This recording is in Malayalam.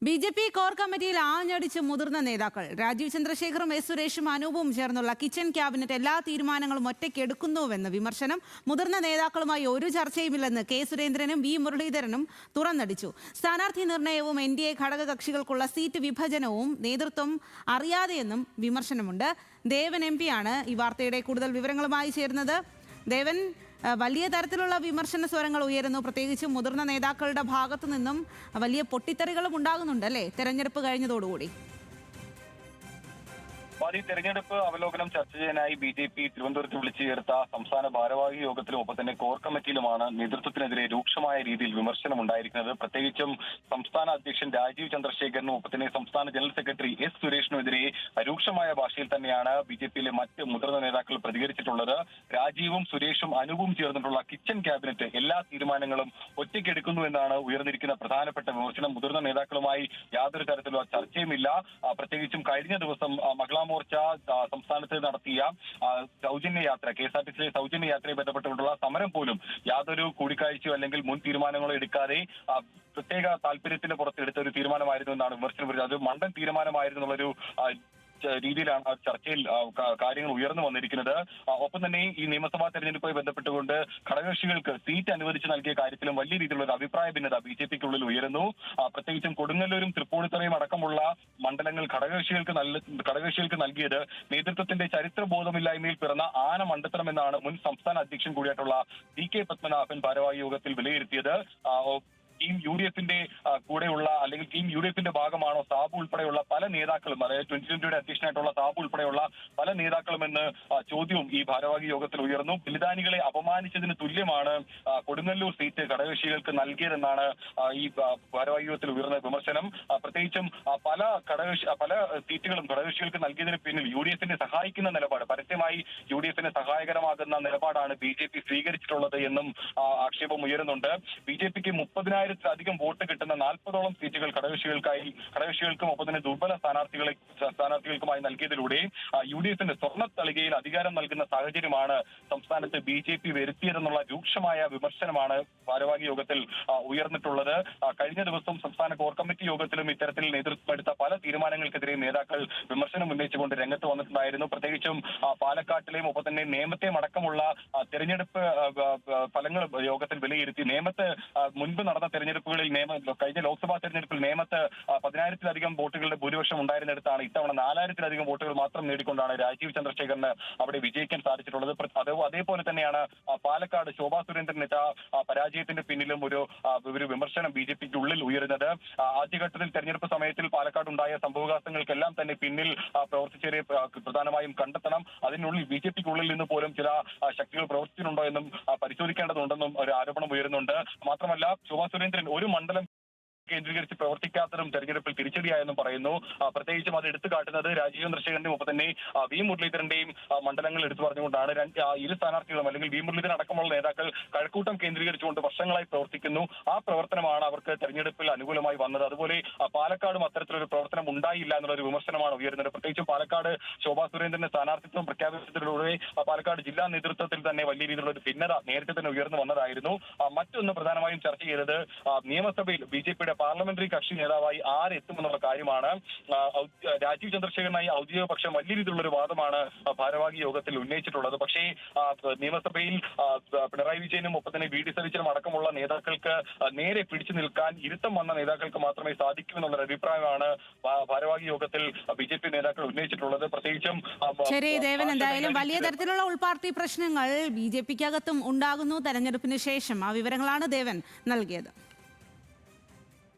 ബി.ജെ.പി കോർ കമ്മിറ്റിയിൽ ആഞ്ഞടിച്ച് മുതിർന്ന നേതാക്കൾ രാജീവ് ചന്ദ്രശേഖറും എസ് സുരേഷും അനൂപും ചേർന്നുള്ള കിച്ചൺ ക്യാബിനറ്റ് എല്ലാ തീരുമാനങ്ങളും ഒറ്റയ്ക്കെടുക്കുന്നുവെന്ന് വിമർശനം. മുതിർന്ന നേതാക്കളുമായി ഒരു ചർച്ചയുമില്ലെന്ന് കെ സുരേന്ദ്രനും വി മുരളീധരനും തുറന്നടിച്ചു. സ്ഥാനാർത്ഥി നിർണയവും എൻ.ഡി.എ ഘടകകക്ഷികൾക്കുള്ള സീറ്റ് വിഭജനവും നേതൃത്വം അറിയാതെയെന്നും വിമർശനമുണ്ട്. ദേവൻ എം.പിയാണ് ഈ വാർത്തയുടെ കൂടുതൽ വിവരങ്ങളുമായി ചേരുന്നത്. ദേവൻ, വലിയ തരത്തിലുള്ള വിമർശന സ്വരങ്ങൾ ഉയരുന്നു. പ്രത്യേകിച്ച് മുതിർന്ന നേതാക്കളുടെ ഭാഗത്തു നിന്നും വലിയ പൊട്ടിത്തെറികളും ഉണ്ടാകുന്നുണ്ട് അല്ലേ തെരഞ്ഞെടുപ്പ് കഴിഞ്ഞതോടുകൂടി? ഈ തെരഞ്ഞെടുപ്പ് അവലോകനം ചർച്ച ചെയ്യാനായി ബി.ജെ.പി തിരുവനന്തപുരത്ത് വിളിച്ചു ചേർത്ത സംസ്ഥാന ഭാരവാഹി യോഗത്തിലും ഒപ്പം തന്നെ കോർ കമ്മിറ്റിയിലുമാണ് നേതൃത്വത്തിനെതിരെ രൂക്ഷമായ രീതിയിൽ വിമർശനം ഉണ്ടായിരിക്കുന്നത്. പ്രത്യേകിച്ചും സംസ്ഥാന അധ്യക്ഷൻ രാജീവ് ചന്ദ്രശേഖരനും ഒപ്പം തന്നെ സംസ്ഥാന ജനറൽ സെക്രട്ടറി എസ് സുരേഷിനുമെതിരെ രൂക്ഷമായ ഭാഷയിൽ തന്നെയാണ് ബി.ജെ.പിയിലെ മറ്റ് മുതിർന്ന നേതാക്കൾ പ്രതികരിച്ചിട്ടുള്ളത്. രാജീവും സുരേഷും അനൂപും ചേർന്നിട്ടുള്ള കിച്ചൺ ക്യാബിനറ്റ് എല്ലാ തീരുമാനങ്ങളും ഒറ്റയ്ക്കെടുക്കുന്നു എന്നാണ് ഉയർന്നിരിക്കുന്ന പ്രധാനപ്പെട്ട വിമർശനം. മുതിർന്ന നേതാക്കളുമായി യാതൊരു തരത്തിലുള്ള ചർച്ചയുമില്ല. പ്രത്യേകിച്ചും കഴിഞ്ഞ ദിവസം മഹിളാ മോർച്ച സംസ്ഥാനത്ത് നടത്തിയ സൗജന്യ യാത്ര, കെ.എസ്.ആർ.ടി.സിയിലെ സൗജന്യ യാത്രയെ ബന്ധപ്പെട്ടുകൊണ്ടുള്ള സമരം പോലും യാതൊരു കൂടിക്കാഴ്ചയോ അല്ലെങ്കിൽ മുൻ തീരുമാനങ്ങളോ എടുക്കാതെ പ്രത്യേക താല്പര്യത്തിന് പുറത്തെടുത്ത ഒരു തീരുമാനമായിരുന്നു എന്നാണ് വിമർശനം വരുന്നത്. അത് മണ്ടൻ തീരുമാനമായിരുന്നു എന്നുള്ളൊരു രീതിയിലാണ് ചർച്ചയിൽ കാര്യങ്ങൾ ഉയർന്നു വന്നിരിക്കുന്നത്. ഒപ്പം തന്നെ ഈ നിയമസഭാ തെരഞ്ഞെടുപ്പുമായി ബന്ധപ്പെട്ടുകൊണ്ട് ഘടകകക്ഷികൾക്ക് സീറ്റ് അനുവദിച്ച് നൽകിയ കാര്യത്തിലും വലിയ രീതിയിലുള്ള ഒരു അഭിപ്രായ ഭിന്നത ബി.ജെ.പിക്കുള്ളിൽ ഉയരുന്നു. പ്രത്യേകിച്ചും കൊടുങ്ങല്ലൂരും തൃപ്പൂണിത്തുറയും അടക്കമുള്ള മണ്ഡലങ്ങൾ ഘടകകക്ഷികൾക്ക് നൽകിയത് നേതൃത്വത്തിന്റെ ചരിത്രബോധമില്ലായ്മയിൽ പിറന്ന ആന മണ്ടത്തരം എന്നാണ് മുൻ സംസ്ഥാന അധ്യക്ഷൻ കൂടിയായിട്ടുള്ള ടി.കെ. പത്മനാഭൻ ഭാരവാഹി യോഗത്തിൽ വിലയിരുത്തിയത്. ടീം യു.ഡി.എഫിന്റെ കൂടെയുള്ള അല്ലെങ്കിൽ ടീം യു.ഡി.എഫിന്റെ ഭാഗമാണോ സാബു ഉൾപ്പെടെയുള്ള പല നേതാക്കളും, അതായത് 2020 അധ്യക്ഷനായിട്ടുള്ള സാബു ഉൾപ്പെടെയുള്ള പല നേതാക്കളും എന്ന് ചോദ്യവും ഈ ഭാരവാഹി യോഗത്തിൽ ഉയർന്നു. ബലിദാനികളെ അപമാനിച്ചതിന് തുല്യമാണ് കൊടുങ്ങല്ലൂർ സീറ്റ് ഘടകകക്ഷികൾക്ക് നൽകിയതെന്നാണ് ഈ ഭാരവാഹി യോഗത്തിൽ ഉയർന്ന വിമർശനം. പ്രത്യേകിച്ചും പല സീറ്റുകളും ഘടകകക്ഷികൾക്ക് നൽകിയതിന് പിന്നിൽ യു.ഡി.എഫിനെ സഹായിക്കുന്ന നിലപാട്, പരസ്യമായി യു.ഡി.എഫിനെ സഹായകരമാകുന്ന നിലപാടാണ് ബി.ജെ.പി സ്വീകരിച്ചിട്ടുള്ളത് എന്നും ആക്ഷേപം ഉയരുന്നുണ്ട്. ബി.ജെ.പിക്ക് 30,000-ത്തിലധികം വോട്ട് കിട്ടുന്ന 40ഓളം സീറ്റുകൾ ഘടകകക്ഷികൾക്കും ഒപ്പം തന്നെ ദുർബല സ്ഥാനാർത്ഥികൾക്കുമായി നൽകിയതിലൂടെ യു.ഡി.എഫിന്റെ സ്വർണ്ണ തളികയിൽ അധികാരം നൽകുന്ന സാഹചര്യമാണ് സംസ്ഥാനത്ത് ബി.ജെ.പി വരുത്തിയതെന്നുള്ള രൂക്ഷമായ വിമർശനമാണ് ഭാരവാഹി യോഗത്തിൽ ഉയർന്നിട്ടുള്ളത്. കഴിഞ്ഞ ദിവസം സംസ്ഥാന കോർ കമ്മിറ്റി യോഗത്തിലും ഇത്തരത്തിൽ നേതൃത്വം എടുത്ത പല തീരുമാനങ്ങൾക്കെതിരെ നേതാക്കൾ വിമർശനം ഉന്നയിച്ചുകൊണ്ട് രംഗത്ത് വന്നിട്ടുണ്ടായിരുന്നു. പ്രത്യേകിച്ചും പാലക്കാട്ടിലെയും ഒപ്പം തന്നെ നേമത്തെയും അടക്കമുള്ള തെരഞ്ഞെടുപ്പ് ഫലങ്ങൾ യോഗത്തിൽ വിലയിരുത്തി. നേമത്ത് മുൻപ് നടന്ന തെരഞ്ഞെടുപ്പുകളിൽ കഴിഞ്ഞ ലോക്സഭാ തെരഞ്ഞെടുപ്പിൽ നേമത്ത് 10,000-ത്തിലധികം വോട്ടുകളുടെ ഭൂരിപക്ഷം ഉണ്ടായിരുന്നിടത്താണ് ഇത്തവണ 4,000-ത്തിലധികം വോട്ടുകൾ മാത്രം നേടിക്കൊണ്ടാണ് രാജീവ് ചന്ദ്രശേഖറിന് അവിടെ വിജയിക്കാൻ സാധിച്ചിട്ടുള്ളത്. അതേപോലെ തന്നെയാണ് പാലക്കാട് ശോഭാ സുരേന്ദ്രനേറ്റ പരാജയത്തിന്റെ പിന്നിലും ഒരു വിമർശനം ബി.ജെ.പിക്ക് ഉള്ളിൽ ഉയരുന്നത്. ആദ്യഘട്ടത്തിൽ തെരഞ്ഞെടുപ്പ് സമയത്തിൽ പാലക്കാട് ഉണ്ടായ സംഭവവികാസങ്ങൾക്കെല്ലാം തന്നെ പിന്നിൽ പ്രവർത്തിച്ചവരെ പ്രധാനമായും കണ്ടെത്തണം. അതിനുള്ളിൽ ബി.ജെ.പിക്കുള്ളിൽ നിന്ന് പോലും ചില ശക്തികൾ പ്രവർത്തിച്ചിട്ടുണ്ടോ എന്നും പരിശോധിക്കേണ്ടതുണ്ടെന്നും ഒരു ആരോപണം ഉയരുന്നുണ്ട്. മാത്രമല്ല, ശോഭാ സുരേന്ദ്രൻ ഒരു മണ്ഡലം കേന്ദ്രീകരിച്ച് പ്രവർത്തിക്കാത്തതും തെരഞ്ഞെടുപ്പിൽ തിരിച്ചടിയായെന്നും പറയുന്നു. പ്രത്യേകിച്ചും അത് എടുത്തു കാട്ടുന്നത് രാജീവ് ചന്ദ്രശേഖരന്റെയും ഒപ്പം തന്നെ വി മുരളീധരന്റെയും മണ്ഡലങ്ങൾ എടുത്തു പറഞ്ഞുകൊണ്ടാണ്. ഇരു സ്ഥാനാർത്ഥികളും അല്ലെങ്കിൽ വി മുരളീധരൻ അടക്കമുള്ള നേതാക്കൾ കഴക്കൂട്ടം കേന്ദ്രീകരിച്ചുകൊണ്ട് വർഷങ്ങളായി പ്രവർത്തിക്കുന്നു. ആ പ്രവർത്തനമാണ് അവർക്ക് തെരഞ്ഞെടുപ്പിൽ അനുകൂലമായി വന്നത്. അതുപോലെ പാലക്കാടും അത്തരത്തിലൊരു പ്രവർത്തനം ഉണ്ടായില്ല എന്നുള്ളൊരു വിമർശനമാണ് ഉയരുന്നത്. പ്രത്യേകിച്ചും പാലക്കാട് ശോഭാ സുരേന്ദ്രന്റെ സ്ഥാനാർത്ഥിത്വം പ്രഖ്യാപിച്ചതിലൂടെ പാലക്കാട് ജില്ലാ നേതൃത്വത്തിൽ തന്നെ വലിയ രീതിയിലുള്ള ഒരു ഭിന്നത നേരത്തെ തന്നെ ഉയർന്നു വന്നതായിരുന്നു. മറ്റൊന്ന് പ്രധാനമായും ചർച്ച ചെയ്തത് നിയമസഭയിൽ ബി.ജെ.പിയുടെ പാർലമെന്ററി കക്ഷി നേതാവായി ആരെത്തുമെന്നുള്ള കാര്യമാണ്. രാജീവ് ചന്ദ്രശേഖരനായി ഔദ്യോഗിക പക്ഷം വലിയ രീതിയിലുള്ള ഒരു വാദമാണ് ഭാരവാഹി യോഗത്തിൽ ഉന്നയിച്ചിട്ടുള്ളത്. പക്ഷേ നിയമസഭയിൽ പിണറായി വിജയനും ഒപ്പം തന്നെ വി.ഡി. സതീശനും അടക്കമുള്ള നേതാക്കൾക്ക് നേരെ പിടിച്ചു നിൽക്കാൻ ഇരുത്തം വന്ന നേതാക്കൾക്ക് മാത്രമേ സാധിക്കൂ എന്നുള്ള അഭിപ്രായമാണ് ഭാരവാഹി യോഗത്തിൽ ബി.ജെ.പി നേതാക്കൾ ഉന്നയിച്ചിട്ടുള്ളത്. പ്രത്യേകിച്ചും ശരി ദേവൻ, എന്തായാലും വലിയ തരത്തിലുള്ള ഉൾപാർട്ടി പ്രശ്നങ്ങൾ ബി.ജെ.പിക്കകത്തും ഉണ്ടാകുന്നു തെരഞ്ഞെടുപ്പിന് ശേഷം. ആ വിവരങ്ങളാണ് ദേവൻ നൽകിയത്.